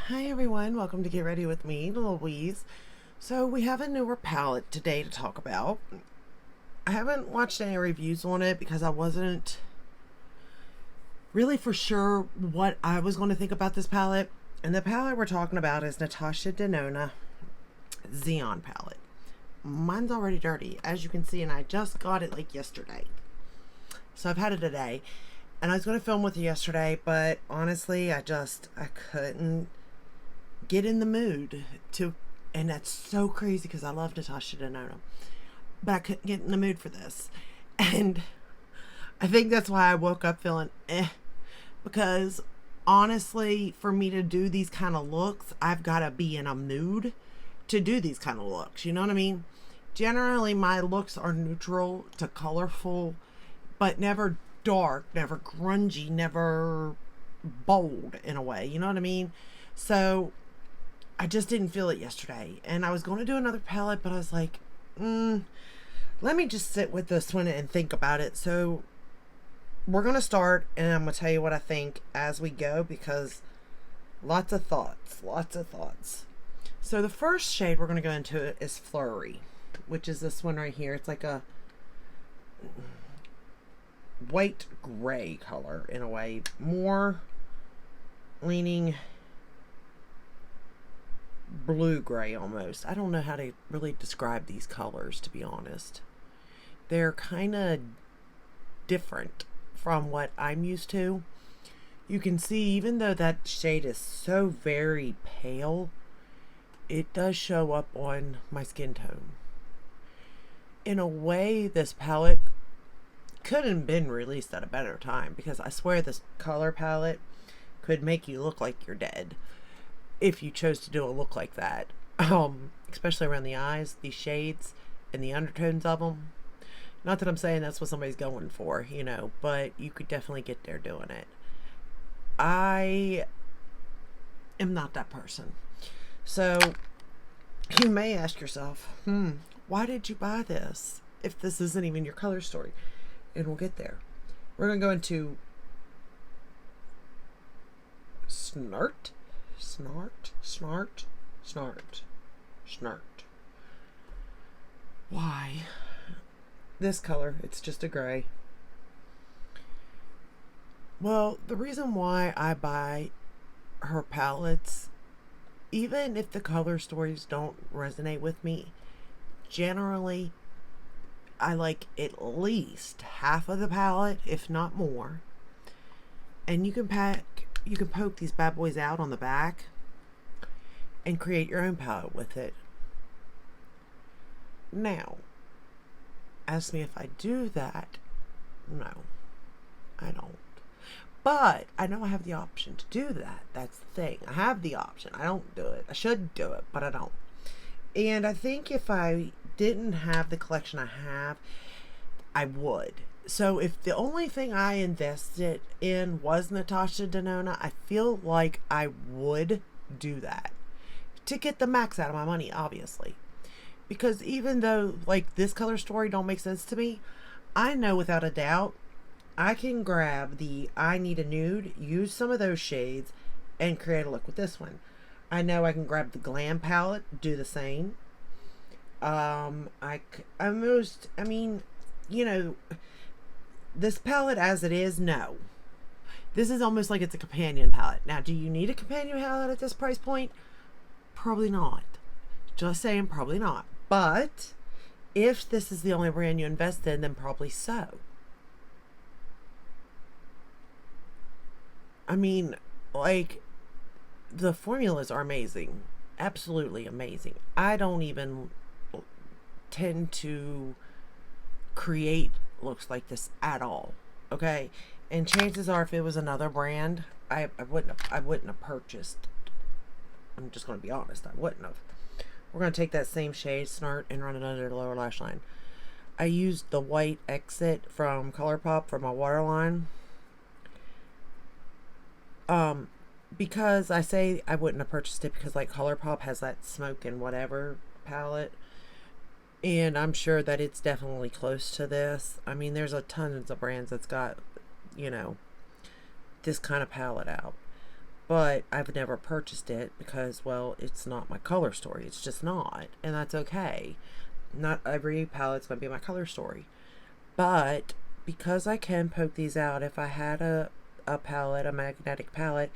Hi everyone, welcome to Get Ready with me, Louise. So we have a newer palette today to talk about. I haven't watched any reviews on it because I wasn't really for sure what I was going to think about this palette. And the palette we're talking about is Natasha Denona Xenon palette. Mine's already dirty, as you can see, and I just got it like yesterday. So I've had it today. And I was going to film with you yesterday, but honestly, I couldn't get in the mood to, and that's so crazy because I love Natasha Denona, but I couldn't get in the mood for this. And I think that's why I woke up feeling because honestly, for me to do these kind of looks, I've got to be in a mood to do these kind of looks. You know what I mean? Generally, my looks are neutral to colorful, but never dark, never grungy, never bold in a way. You know what I mean? So I just didn't feel it yesterday. And I was going to do another palette, but I was like, let me just sit with this one and think about it. So we're going to start, and I'm going to tell you what I think as we go because lots of thoughts, lots of thoughts. So the first shade we're going to go into is Flurry, which is this one right here. It's like a white gray color in a way, more leaning blue gray almost. I don't know how to really describe these colors, to be honest. They're kind of different from what I'm used to. You can see, even though that shade is so very pale, it does show up on my skin tone. In a way, this palette couldn't have been released at a better time because I swear this color palette could make you look like you're dead if you chose to do a look like that. Especially around the eyes, these shades and the undertones of them. Not that I'm saying that's what somebody's going for, you know, but you could definitely get there doing it. I am not that person. So you may ask yourself, why did you buy this if this isn't even your color story? And we'll get there. We're going to go into Snart. Why? This color, it's just a gray. Well, the reason why I buy her palettes, even if the color stories don't resonate with me, generally I like at least half of the palette, if not more. And you can poke these bad boys out on the back and create your own palette with it. Now, ask me if I do that. No, I don't. But I know I have the option to do that. That's the thing. I have the option. I don't do it. I should do it, but I don't. And I think if I didn't have the collection I have, I would. So if the only thing I invested in was Natasha Denona, I feel like I would do that to get the max out of my money, obviously. Because even though like this color story don't make sense to me, I know without a doubt I can grab the I Need a Nude, use some of those shades, and create a look with this one. I know I can grab the Glam palette, do the same. You know, this palette as it is, no. This is almost like it's a companion palette. Now, do you need a companion palette at this price point? Probably not. Just saying, probably not. But if this is the only brand you invest in, then probably so. I mean, like, the formulas are amazing. Absolutely amazing. I don't even tend to create looks like this at all. Okay? And chances are if it was another brand, I wouldn't have purchased. I'm just going to be honest. I wouldn't have. We're going to take that same shade, Snart, and run it under the lower lash line. I used the white Exit from ColourPop for my waterline. Because I say I wouldn't have purchased it because like ColourPop has that smoke and whatever palette. And I'm sure that it's definitely close to this. I mean, there's a tons of brands that's got, you know, this kind of palette out. but I've never purchased it because, well, it's not my color story. It's just not, and that's okay. Not every palette's going to be my color story. But because I can poke these out, if I had a palette, a magnetic palette,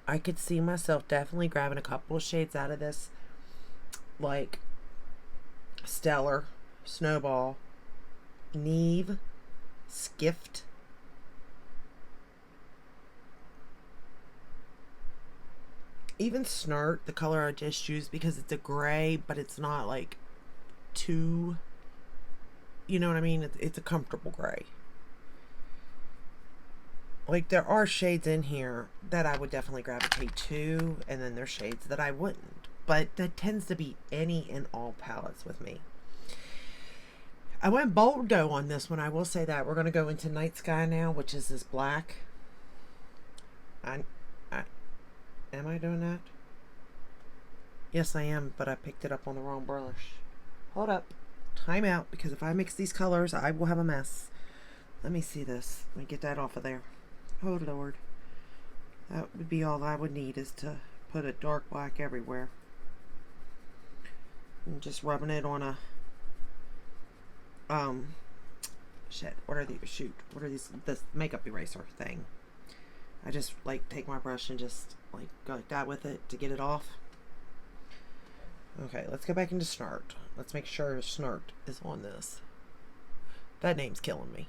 I could see myself definitely grabbing a couple of shades out of this, like Stellar, Snowball, Neve, Skift, even Snart, the color I just used, because it's a gray, but it's not like too, you know what I mean? It's a comfortable gray. Like, there are shades in here that I would definitely gravitate to, and then there's shades that I wouldn't. But that tends to be any and all palettes with me. I went bold dough on this one. I will say that. We're going to go into Night Sky now, which is this black. I am I doing that? Yes, I am, but I picked it up on the wrong brush. Hold up. Time out, because if I mix these colors, I will have a mess. Let me see this. Let me get that off of there. Oh, Lord. That would be all I would need, is to put a dark black everywhere. I'm just rubbing it on a shit, what are these, this makeup eraser thing. I just like take my brush and just like go like that with it to get it off. Okay, let's go back into Snart. Let's make sure Snart is on this. That name's killing me.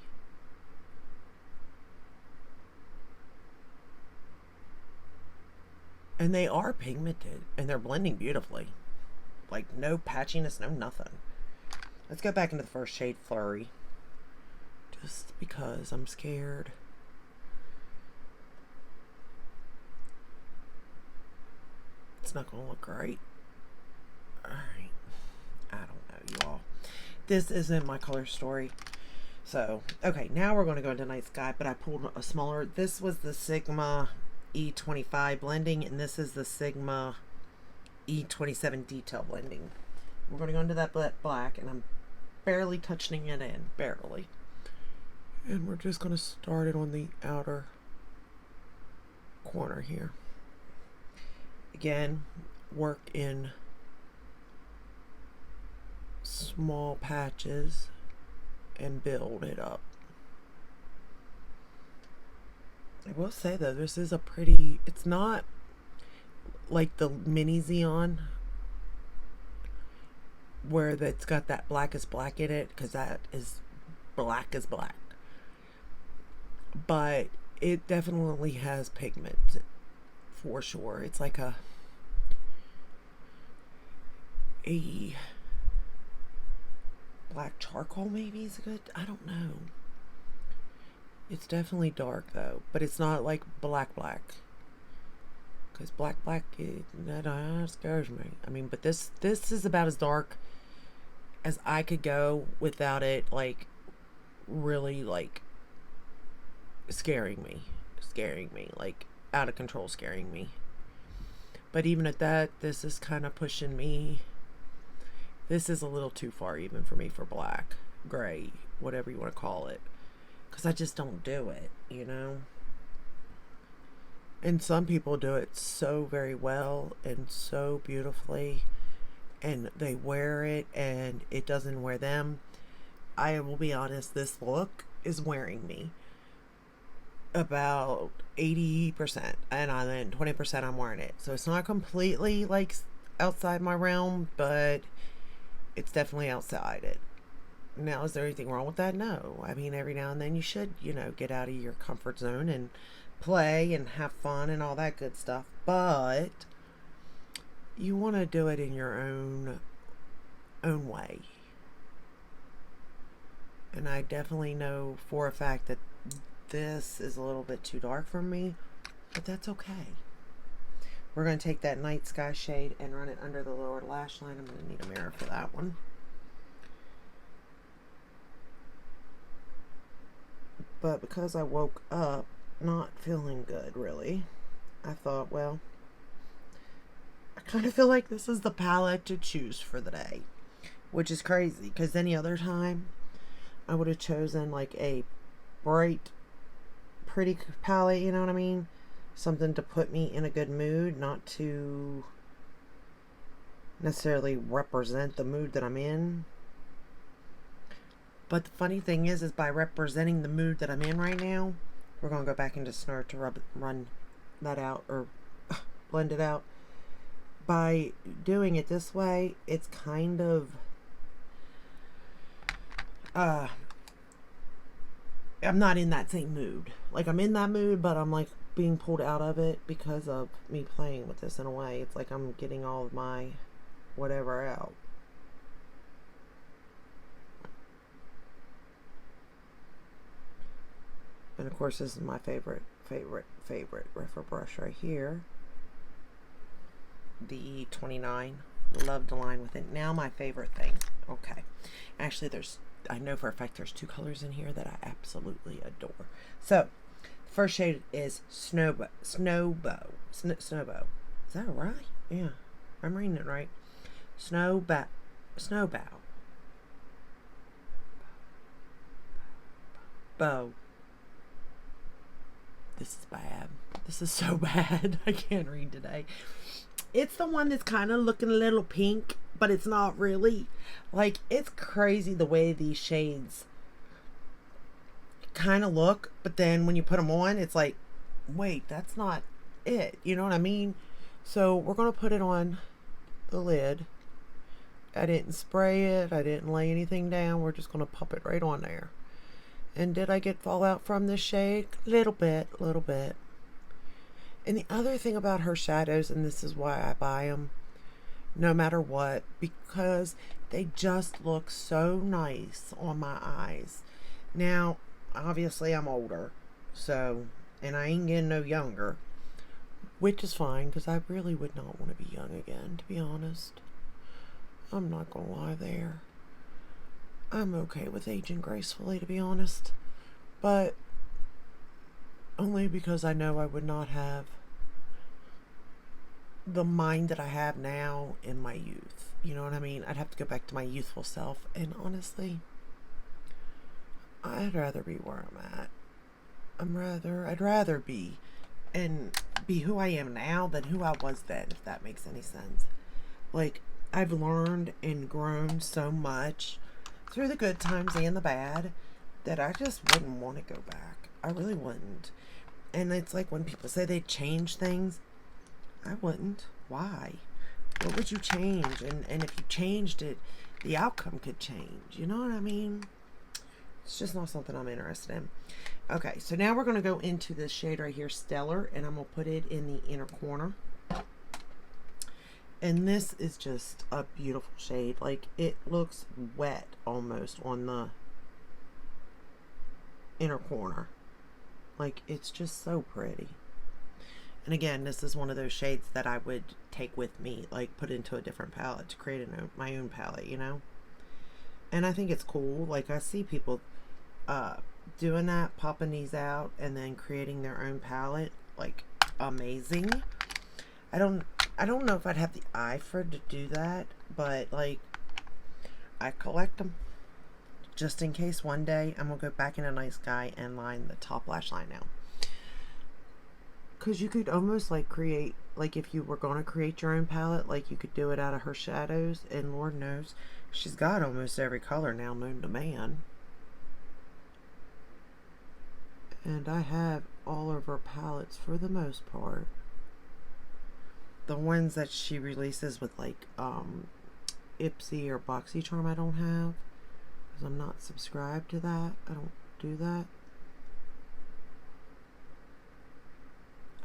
And they are pigmented and they're blending beautifully. Like, no patchiness, no nothing. Let's go back into the first shade, Flurry. Just because I'm scared. It's not going to look great. Alright. I don't know, you all. This isn't my color story. So, okay, now we're going to go into Night Sky, but I pulled a smaller. This was the Sigma E25 blending, and this is the Sigma E27 detail blending. We're going to go into that black, and I'm barely touching it in, barely. And we're just going to start it on the outer corner here. Again, work in small patches and build it up. I will say though, this is a pretty, it's not like the mini Xenon where it's got that black is black in it, because that is black as black. But it definitely has pigment for sure. It's like a black charcoal maybe is good. I don't know. It's definitely dark though, but it's not like black, because black, that scares me. I mean, but this is about as dark as I could go without it like really like scaring me, like out of control scaring me. But even at that, this is kind of pushing me. This is a little too far even for me for black, gray, whatever you want to call it, because I just don't do it, you know. And some people do it so very well and so beautifully, and they wear it and it doesn't wear them. I will be honest, this look is wearing me about 80%, and then 20% I'm wearing it. So it's not completely like outside my realm, but it's definitely outside it. Now, is there anything wrong with that? No. I mean, every now and then you should, you know, get out of your comfort zone and play and have fun and all that good stuff. But you want to do it in your own way. And I definitely know for a fact that this is a little bit too dark for me, but that's okay. We're going to take that Night Sky shade and run it under the lower lash line. I'm going to need a mirror for that one. But because I woke up not feeling good, really, I thought, well, I kind of feel like this is the palette to choose for the day, which is crazy because any other time I would have chosen like a bright, pretty palette, you know what I mean? something to put me in a good mood, not to necessarily represent the mood that I'm in. But the funny thing is by representing the mood that I'm in right now, we're going to go back into Snur to run that out, or blend it out. By doing it this way, it's kind of I'm not in that same mood. Like, I'm in that mood, but I'm like being pulled out of it because of me playing with this in a way. It's like I'm getting all of my whatever out. And of course, this is my favorite refer brush right here. The 29. Love the line with it. Now my favorite thing. Okay. Actually, I know for a fact there's 2 colors in here that I absolutely adore. So, the first shade is Snowbow. Snowbow. Is that right? Yeah. I'm reading it right. Snowbow. Bow. This is bad. This is so bad. I can't read today. It's the one that's kind of looking a little pink, but it's not really. Like, it's crazy the way these shades kind of look, but then when you put them on, it's like, wait, that's not it. You know what I mean? So we're going to put it on the lid. I didn't spray it. I didn't lay anything down. We're just going to pop it right on there. And did I get fallout from this shade? Little bit. And the other thing about her shadows, and this is why I buy them no matter what, because they just look so nice on my eyes. Now, obviously I'm older, so, and I ain't getting no younger, which is fine, because I really would not want to be young again, to be honest. I'm not gonna lie there. I'm okay with aging gracefully, to be honest, but only because I know I would not have the mind that I have now in my youth. You know what I mean? I'd have to go back to my youthful self, and honestly, I'd rather be where I'm at. I'd rather be who I am now than who I was then, if that makes any sense. Like, I've learned and grown so much through the good times and the bad that I just wouldn't want to go back. I really wouldn't. And it's like when people say they change things, I wouldn't. Why? What would you change? And if you changed it, the outcome could change. You know what I mean? It's just not something I'm interested in. Okay, so now we're going to go into this shade right here, Stellar, and I'm going to put it in the inner corner. And this is just a beautiful shade. Like, it looks wet almost on the inner corner. Like, it's just so pretty. And again, this is one of those shades that I would take with me, like put into a different palette to create my own palette, you know? And I think it's cool. Like, I see people doing that, popping these out and then creating their own palette. Like, amazing. I don't know if I'd have the eye for to do that, but like, I collect them just in case one day I'm gonna go back in a Nice Guy and line the top lash line now. Because you could almost like create, like if you were going to create your own palette, like you could do it out of her shadows, and Lord knows she's got almost every color now known to man. And I have all of her palettes for the most part. The ones that she releases with like Ipsy or BoxyCharm I don't have, because I'm not subscribed to that. I don't do that.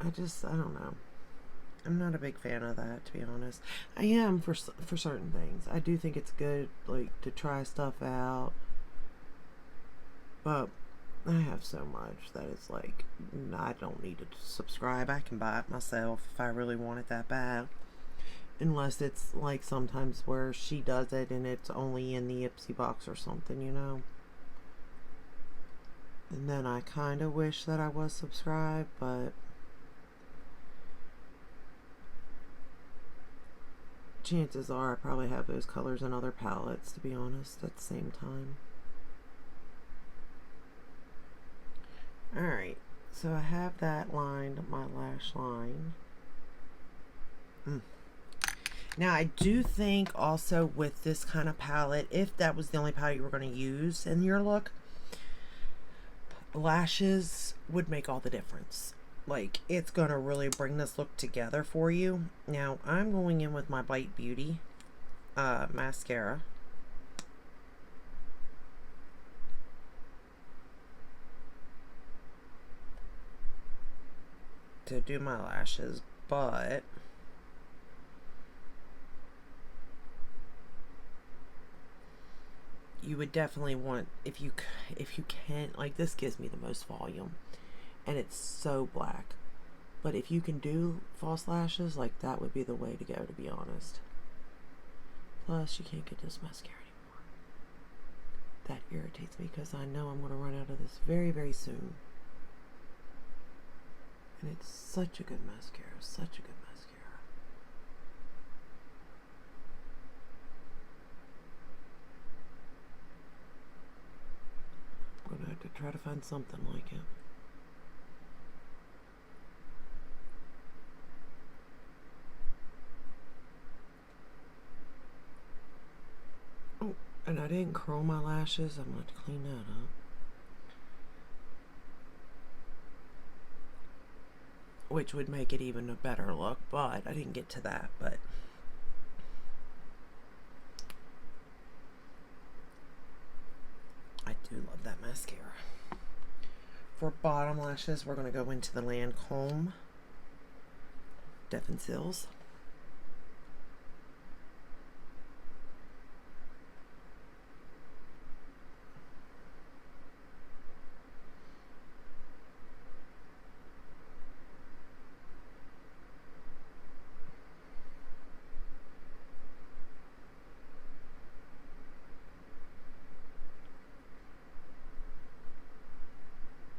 I don't know. I'm not a big fan of that, to be honest. I am for certain things. I do think it's good, like, to try stuff out. But I have so much that it's like, I don't need to subscribe. I can buy it myself if I really want it that bad. Unless it's like sometimes where she does it and it's only in the Ipsy box or something, you know. And then I kind of wish that I was subscribed, but chances are I probably have those colors in other palettes, to be honest, at the same time. Alright, So I have that lined, my lash line. Now I do think also with this kind of palette, if that was the only palette you were going to use in your look, lashes would make all the difference. Like, it's going to really bring this look together for you. Now I'm going in with my Bite Beauty mascara. To do my lashes, but you would definitely want, if you can, like, this gives me the most volume and it's so black, but if you can do false lashes, like, that would be the way to go, to be honest. Plus you can't get this mascara anymore. That irritates me because I know I'm going to run out of this very, very soon. And it's such a good mascara, such a good mascara. I'm going to have to try to find something like it. Oh, and I didn't curl my lashes. I'm going to have to clean that up. Which would make it even a better look, but I didn't get to that. But I do love that mascara. For bottom lashes, we're going to go into the Lancome Death and Seals.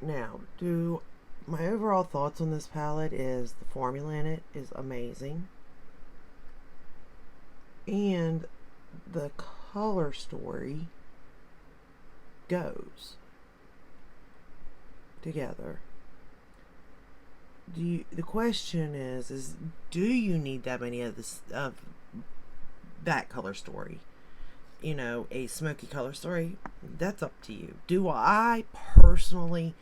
Now, my overall thoughts on this palette is the formula in it is amazing. And the color story goes together. The question is do you need that many of that color story? You know, a smoky color story, that's up to you. Do I personally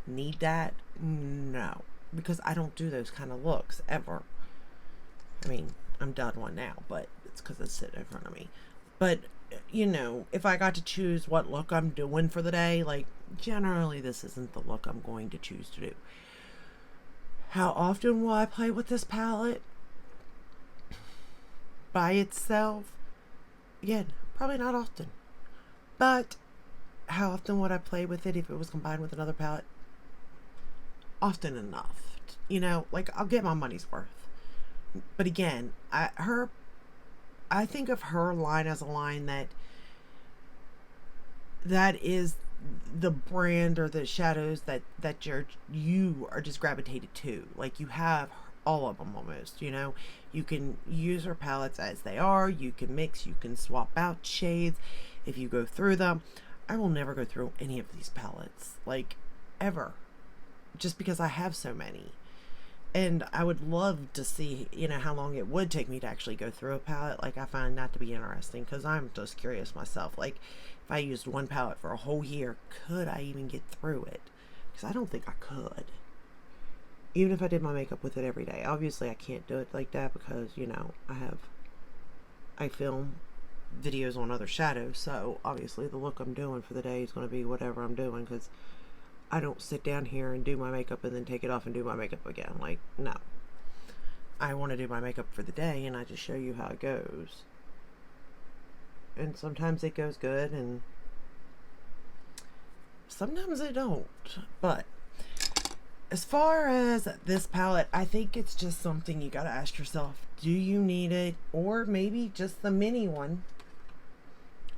need that? No, because I don't do those kind of looks ever. I mean, I'm done one now, but it's because it's sitting in front of me. But, you know, if I got to choose what look I'm doing for the day, like, generally this isn't the look I'm going to choose to do. How often will I play with this palette by itself? Again, probably not often. But how often would I play with it if it was combined with another palette? Often enough. You know, like, I'll get my money's worth. But again, I think of her line as a line that is the brand or the shadows that you are just gravitated to. Like, you have all of them almost, you know. You can use her palettes as they are. You can mix, you can swap out shades if you go through them. I will never go through any of these palettes, like, ever, just because I have so many. And I would love to see, you know, how long it would take me to actually go through a palette. Like, I find that to be interesting because I'm just curious myself. Like, if I used one palette for a whole year, could I even get through it? Because I don't think I could. Even if I did my makeup with it every day. Obviously, I can't do it like that because, you know, I film videos on other shadows. So, obviously, the look I'm doing for the day is going to be whatever I'm doing because I don't sit down here and do my makeup and then take it off and do my makeup again. Like, no. I want to do my makeup for the day and I just show you how it goes. And sometimes it goes good and sometimes it don't. But as far as this palette, I think it's just something you gotta ask yourself, do you need it? Or maybe just the mini one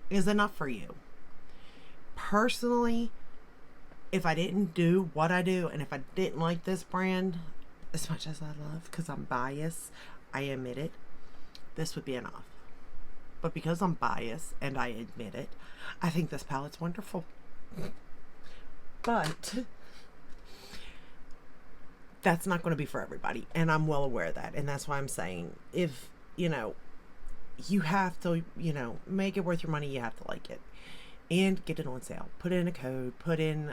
is enough for you. Personally, if I didn't do what I do, and if I didn't like this brand as much as I love, because I'm biased, I admit it, this would be enough. But because I'm biased, and I admit it, I think this palette's wonderful. But that's not going to be for everybody. And I'm well aware of that. And that's why I'm saying, if, you have to, make it worth your money, you have to like it. And get it on sale. Put in a code,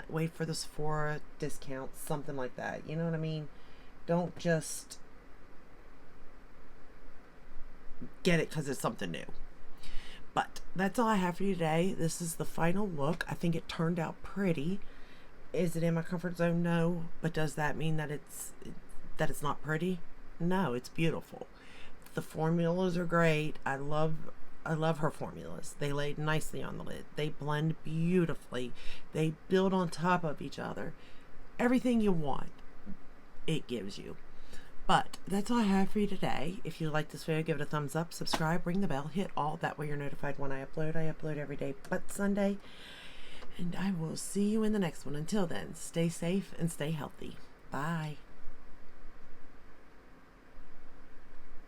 wait for the Sephora discount, something like that. You know what I mean? Don't just get it because it's something new. But that's all I have for you today. This is the final look. I think it turned out pretty. Is it in my comfort zone? No. But does that mean that it's not pretty? No, it's beautiful. The formulas are great. I love her formulas. They laid nicely on the lid. They blend beautifully. They build on top of each other. Everything you want, it gives you. But that's all I have for you today. If you like this video, give it a thumbs up, subscribe, ring the bell, hit all. That way you're notified when I upload. I upload every day but Sunday. And I will see you in the next one. Until then, stay safe and stay healthy. Bye.